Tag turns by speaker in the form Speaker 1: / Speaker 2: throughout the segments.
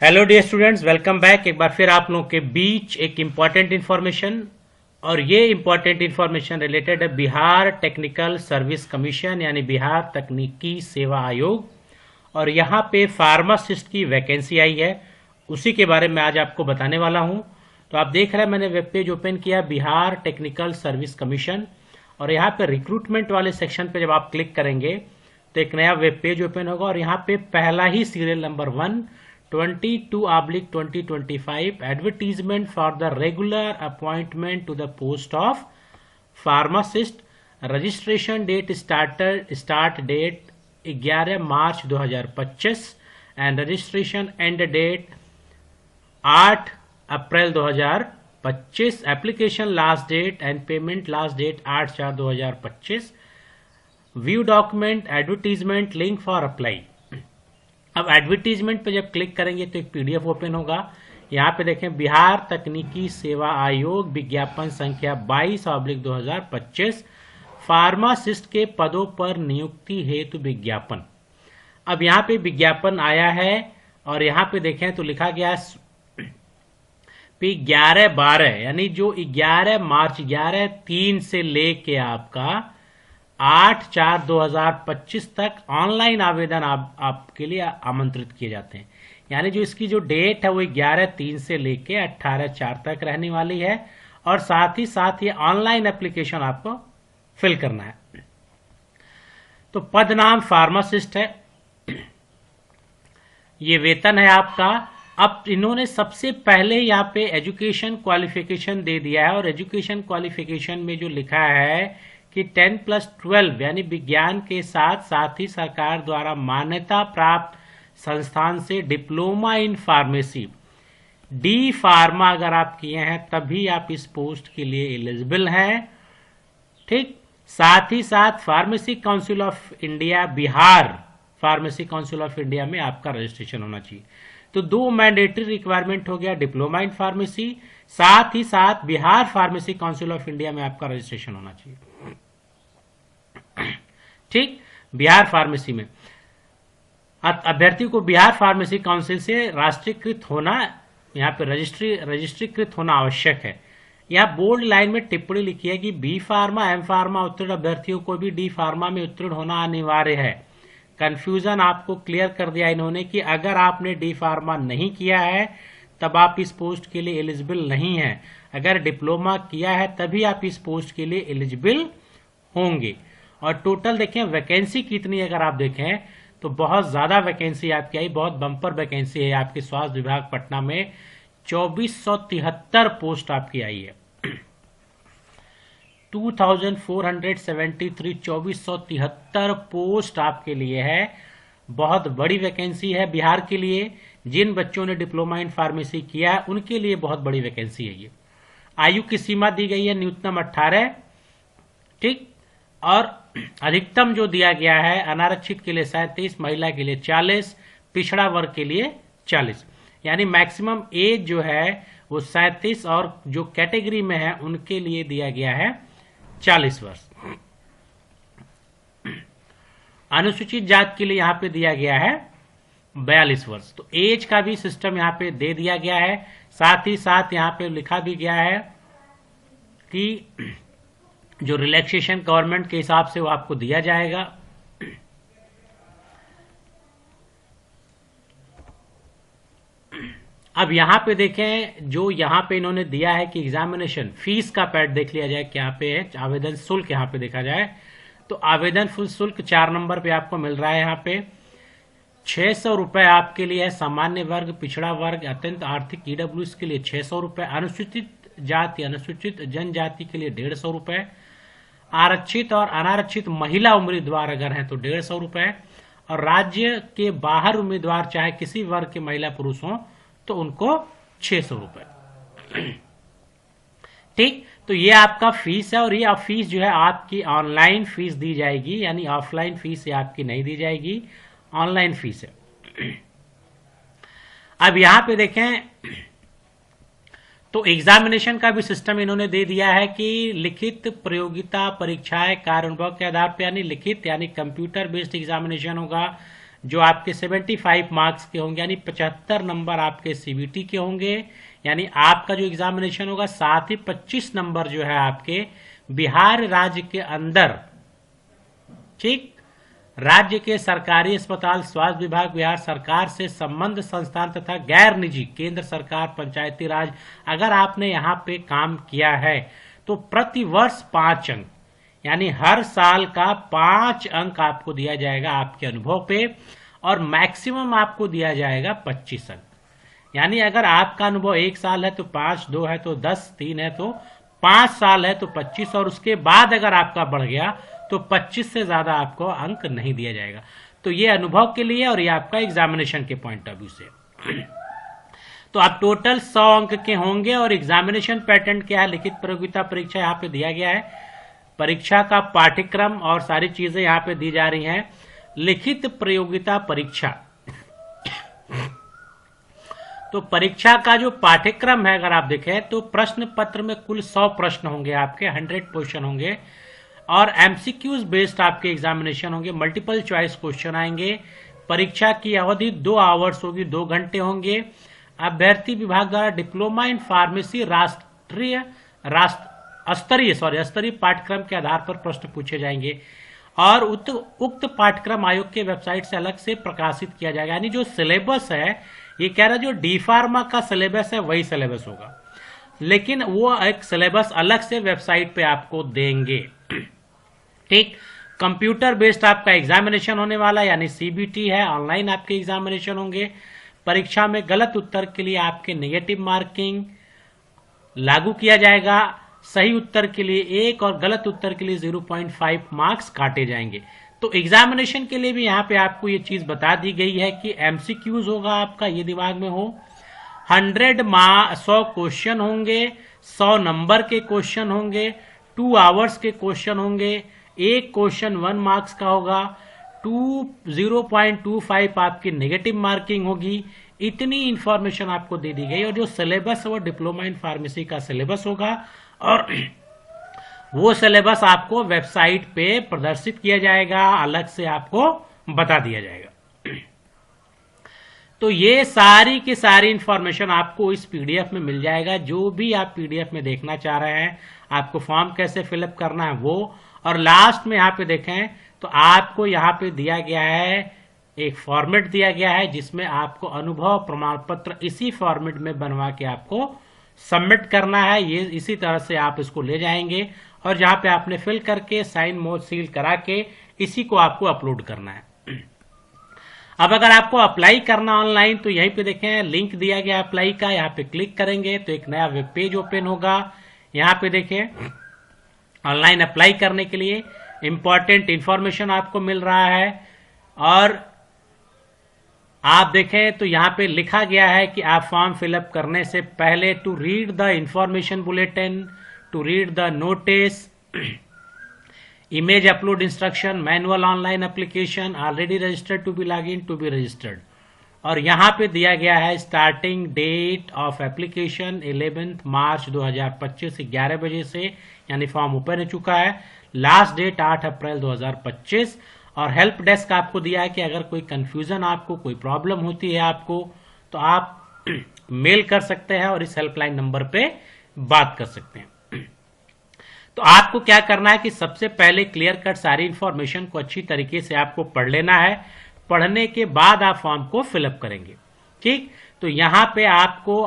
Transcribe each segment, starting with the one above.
Speaker 1: Hello dear students, welcome back. एक बार फिर आप लोगों के बीच एक इम्पॉर्टेंट इन्फॉर्मेशन, और ये इम्पॉर्टेंट इन्फॉर्मेशन रिलेटेड है बिहार टेक्निकल सर्विस कमीशन यानी बिहार तकनीकी सेवा आयोग। और यहाँ पे फार्मासिस्ट की वैकेंसी आई है, उसी के बारे में आज आपको बताने वाला हूँ। तो आप देख रहे हैं, मैंने वेब पेज ओपन किया बिहार टेक्निकल सर्विस कमीशन, और यहाँ पे रिक्रूटमेंट वाले सेक्शन पे जब आप क्लिक करेंगे तो एक नया वेब पेज ओपन होगा, और यहाँ पे पहला ही serial number 1/22/2025 advertisement for the regular appointment to the post of pharmacist. Registration date start date 11 March 2025 and registration end date 8 April 2025। Application last date end payment last date 8/4/2025। View document advertisement link for apply. अब advertisement पे जब click करेंगे तो एक PDF open होगा। यहाँ पे देखें, बिहार तकनीकी सेवा आयोग विज्ञापन संख्या 22/2025 फार्मासिस्ट के पदों पर नियुक्ति हेतु विज्ञापन। अब यहाँ पे विज्ञापन आया है, और यहाँ पे देखें तो लिखा गया 11/12 यानी जो 11 मार्च 11/3 से लेके आपका 8/4/2025 तक ऑनलाइन आवेदन आपके लिए आमंत्रित किए जाते हैं। यानी जो इसकी जो डेट है वो 11/3 से लेके 18/4 तक रहने वाली है, और साथ ही साथ ये ऑनलाइन एप्लीकेशन आपको फिल करना है। तो पद नाम फार्मासिस्ट है, ये वेतन है आपका। अब इन्होंने सबसे पहले यहाँ पे एजुकेशन क्वालिफिकेशन दे दिया है, और एजुकेशन क्वालिफिकेशन में जो लिखा है कि 10+12 यानी विज्ञान के साथ साथ ही सरकार द्वारा मान्यता प्राप्त संस्थान से diploma in pharmacy D pharma अगर आप किए हैं तभी आप इस पोस्ट के लिए एलिजिबल हैं। ठीक, साथ ही साथ pharmacy council of India, Bihar pharmacy council of India में आपका रजिस्ट्रेशन होना चाहिए। तो दो मैंडेटरी रिक्वायरमेंट हो गया, डिप्लोमा इन फार्मेसी, साथ ही साथ Bihar pharmacy council of India में आपका रजिस्ट्रेशन होना चाहिए। ठीक, बिहार फार्मेसी में अभ्यर्थी को बिहार फार्मेसी काउंसिल से राष्ट्रीयकृत होना, यहाँ पे रजिस्ट्रीकृत होना आवश्यक है। यहाँ बोल्ड लाइन में टिप्पणी लिखी है कि बी फार्मा एम फार्मा उत्तीर्ण अभ्यर्थियों को भी डी फार्मा में उत्तीर्ण होना अनिवार्य है। कंफ्यूजन आपको क्लियर कर दिया इन्होंने कि अगर आपने डी फार्मा नहीं किया है तब आप इस पोस्ट के लिए एलिजिबल नहीं है, अगर डिप्लोमा किया है तभी आप इस पोस्ट के लिए एलिजिबल होंगे। और टोटल देखें वैकेंसी कितनी, अगर आप देखें तो बहुत ज्यादा वैकेंसी आपकी आई, बहुत बम्पर वैकेंसी है आपके स्वास्थ्य विभाग पटना में। 2473 पोस्ट आपकी आई है। 2473 2473 पोस्ट आपके लिए है, बहुत बड़ी वैकेंसी है बिहार के लिए। जिन बच्चों ने डिप्लोमा इन फार्मेसी किया है उनके लिए बहुत बड़ी वैकेंसी है ये। आयु की सीमा दी गई है न्यूनतम 18। ठीक, और अधिकतम जो दिया गया है अनारक्षित के लिए 37, महिला के लिए 40, पिछड़ा वर्ग के लिए 40, यानी मैक्सिमम एज जो है वो 37, और जो कैटेगरी में है उनके लिए दिया गया है 40 वर्ष। अनुसूचित जाति के लिए यहां पे दिया गया है 42 वर्ष। तो एज का भी सिस्टम यहां पे दे दिया गया है। साथ ही साथ यहां पे लिखा भी गया है कि जो रिलैक्सेशन गवर्नमेंट के हिसाब से वो आपको दिया जाएगा। अब यहां पे देखें, जो यहां पे इन्होंने दिया है कि एग्जामिनेशन फीस का पैड देख लिया जाए, क्या पे है आवेदन शुल्क, यहां पे देखा जाए तो आवेदन शुल्क 4 नंबर पे आपको मिल रहा है। यहां पे 600 रुपए आपके लिए है सामान्य वर्ग, पिछड़ा वर्ग, अत्यंत आर्थिक ईडब्ल्यूएस के लिए 600 रुपए, अनुसूचित जाति अनुसूचित जनजाति के लिए 150 रुपए, आरक्षित और अनारक्षित महिला उम्मीदवार अगर हैं तो 150 रुपए, और राज्य के बाहर उम्मीदवार चाहे किसी वर्ग के महिला पुरुष हों तो उनको 600 रुपए। ठीक, तो ये आपका फीस है, और ये फीस जो है आपकी ऑनलाइन फीस दी जाएगी, यानी ऑफलाइन फीस ये आपकी नहीं दी जाएगी, ऑनलाइन फीस है। अब यहां पे देखें तो एग्जामिनेशन का भी सिस्टम इन्होंने दे दिया है कि लिखित प्रतियोगिता परीक्षाएं कार्य अनुभव के आधार पर, यानी लिखित यानी कंप्यूटर बेस्ड एग्जामिनेशन होगा, जो आपके 75 मार्क्स के होंगे, यानी 75 नंबर आपके सीबीटी के होंगे, यानी आपका जो एग्जामिनेशन होगा, साथ ही 25 नंबर जो है आपके बिहार राज्य के अंदर, ठीक, राज्य के सरकारी अस्पताल, स्वास्थ्य विभाग, बिहार सरकार से संबद्ध संस्थान तथा गैर निजी केंद्र सरकार, पंचायती राज, अगर आपने यहाँ पे काम किया है तो प्रति वर्ष 5 अंक, यानी हर साल का 5 अंक आपको दिया जाएगा आपके अनुभव पे, और मैक्सिमम आपको दिया जाएगा 25 अंक। यानी अगर आपका अनुभव 1 साल है तो 5, 2 है तो 10, 3 है तो 5 साल है तो 25, और उसके बाद अगर आपका बढ़ गया तो 25 से ज्यादा आपको अंक नहीं दिया जाएगा। तो ये अनुभव के लिए और ये आपका एग्जामिनेशन के पॉइंट ऑफ व्यू से। तो आप टोटल 100 अंक के होंगे, और एग्जामिनेशन पैटर्न क्या है, लिखित प्रतियोगिता परीक्षा यहाँ पे दिया गया है, परीक्षा का पाठ्यक्रम और सारी चीजें यहाँ पे दी जा रही हैं। लिखित प्रतियोगिता परीक्षा, तो परीक्षा का जो पाठ्यक्रम है अगर आप देखें तो प्रश्न पत्र में कुल 100 प्रश्न होंगे, आपके 100 क्वेश्चन होंगे, और एमसीक्यूज बेस्ड आपके एग्जामिनेशन होंगे, मल्टीपल चॉइस क्वेश्चन आएंगे। परीक्षा की अवधि 2 आवर्स होगी, 2 घंटे होंगे। अभ्यर्थी विभाग द्वारा डिप्लोमा इन फार्मेसी स्तरीय पाठ्यक्रम के आधार पर प्रश्न पूछे जाएंगे, और उक्त पाठ्यक्रम आयोग के वेबसाइट से अलग से प्रकाशित किया जाएगा। यानी जो सिलेबस है, ये कह रहा है जो डी फार्मा का सिलेबस है वही सिलेबस होगा, लेकिन वो एक सिलेबस अलग से वेबसाइट पे आपको देंगे, ठीक। कंप्यूटर बेस्ड आपका एग्जामिनेशन होने वाला, यानी सीबीटी है, ऑनलाइन आपके एग्जामिनेशन होंगे। परीक्षा में गलत उत्तर के लिए आपके नेगेटिव मार्किंग लागू किया जाएगा, सही उत्तर के लिए 1 और गलत उत्तर के लिए 0.5 मार्क्स काटे जाएंगे। तो एग्जामिनेशन के लिए भी यहाँ पे आपको ये चीज बता दी गई है कि एमसीक्यूज होगा आपका, ये दिमाग में हो, 100 क्वेश्चन होंगे, 100 नंबर के क्वेश्चन होंगे, 2 आवर्स के क्वेश्चन होंगे, एक क्वेश्चन 1 मार्क्स का होगा, 0.25 आपकी नेगेटिव मार्किंग होगी। इतनी इंफॉर्मेशन आपको दे दी गई, और जो सिलेबस है वो डिप्लोमा इन फार्मेसी का सिलेबस होगा, और वो सिलेबस आपको वेबसाइट पे प्रदर्शित किया जाएगा, अलग से आपको बता दिया जाएगा। तो ये सारी की सारी इंफॉर्मेशन आपको इस पीडीएफ में मिल जाएगा। जो भी आप पीडीएफ में देखना चाह रहे हैं, आपको फॉर्म कैसे फिलअप करना है वो, और लास्ट में यहाँ पे देखें तो आपको यहाँ पे दिया गया है, एक फॉर्मेट दिया गया है जिसमें आपको अनुभव प्रमाण पत्र इसी फॉर्मेट में बनवा के आपको सबमिट करना है। ये इसी तरह से आप इसको ले जाएंगे, और जहां पे आपने फिल करके साइन मोड सील करा के इसी को आपको अपलोड करना है। अब अगर आपको अप्लाई करना ऑनलाइन, तो यहीं पे देखें लिंक दिया गया अप्लाई का, यहाँ पे क्लिक करेंगे तो एक नया वेब पेज ओपन होगा। यहाँ पे देखें ऑनलाइन अप्लाई करने के लिए इंपॉर्टेंट इंफॉर्मेशन आपको मिल रहा है, और आप देखें तो यहाँ पे लिखा गया है कि आप फॉर्म फिलअप करने से पहले to read the information bulletin, to read the notice, image upload instruction, manual online application, already registered to be log in, to be registered. और यहाँ पे दिया गया है starting date of application 11 March 2025 11 बजे से, यानी फॉर्म ओपन हो चुका है। लास्ट डेट 8 अप्रैल 2025, और हेल्प डेस्क आपको दिया है कि अगर कोई कंफ्यूजन आपको, कोई प्रॉब्लम होती है आपको, तो आप मेल कर सकते हैं और इस हेल्पलाइन नंबर पे बात कर सकते हैं। तो आपको क्या करना है कि सबसे पहले क्लियर कट सारी इंफॉर्मेशन को अच्छी तरीके से आपको पढ़ लेना है, पढ़ने के बाद आप फॉर्म को फिलअप करेंगे, ठीक। तो यहां पे आपको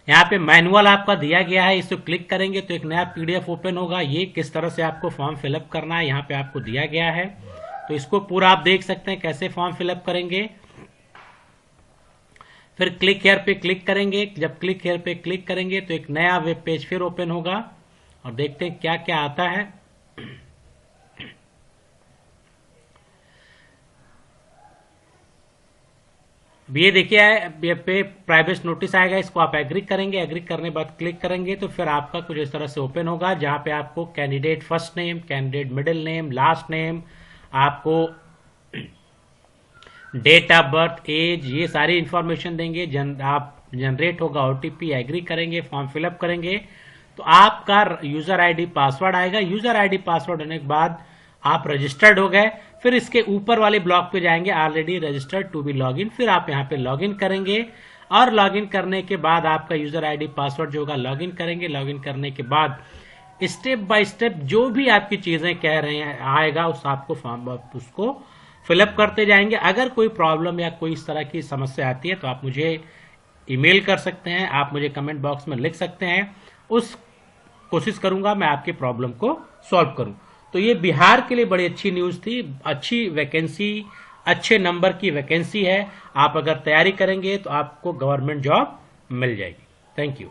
Speaker 1: यहाँ पे मैनुअल आपका दिया गया है, इसको क्लिक करेंगे तो एक नया पीडीएफ ओपन होगा। ये किस तरह से आपको फॉर्म फिलअप करना है यहाँ पे आपको दिया गया है, तो इसको पूरा आप देख सकते हैं कैसे फॉर्म फिलअप करेंगे। फिर क्लिक हेयर पे क्लिक करेंगे, जब क्लिक हेयर पे क्लिक करेंगे तो एक नया वेब पेज फिर ओपन होगा, और देखते हैं क्या क्या आता है। ये देखिए ये पे प्राइवेट नोटिस आएगा, इसको आप एग्री करेंगे, एग्री करने के बाद क्लिक करेंगे तो फिर आपका कुछ इस तरह से ओपन होगा, जहां पे आपको candidate first name, candidate middle name, last name, आपको डेट ऑफ बर्थ, एज, ये सारी इंफॉर्मेशन देंगे। आप जनरेट होगा ओटीपी, एग्री करेंगे, फॉर्म फिलअप करेंगे, तो तो आपका यूजर आईडी पासवर्ड आएगा। यूजर आईडी पासवर्ड होने के बाद आप रजिस्टर्ड हो गए। फिर इसके ऊपर वाले ब्लॉक पे जाएंगे, already registered to be login. फिर आप यहाँ पे लॉगिन करेंगे और लॉगिन करने के बाद आपका यूजर आईडी पासवर्ड जो होगा लॉगिन करेंगे। लॉगिन करने के बाद स्टेप बाय स्टेप जो भी आपकी चीजें कह रहे हैं आएगा, उस आपको फॉर्म उसको फिलअप करते जाएंगे। अगर कोई प्रॉब्लम या कोई इस तरह की समस्या आती है तो आप मुझे ईमेल कर सकते हैं, आप मुझे कमेंट बॉक्स में लिख सकते हैं। उस कोशिश करूंगा मैं आपकी प्रॉब्लम को सॉल्व करूं। तो ये बिहार के लिए बड़ी अच्छी न्यूज थी, अच्छी वैकेंसी, अच्छे नंबर की वैकेंसी है। आप अगर तैयारी करेंगे तो आपको गवर्नमेंट जॉब मिल जाएगी। Thank you.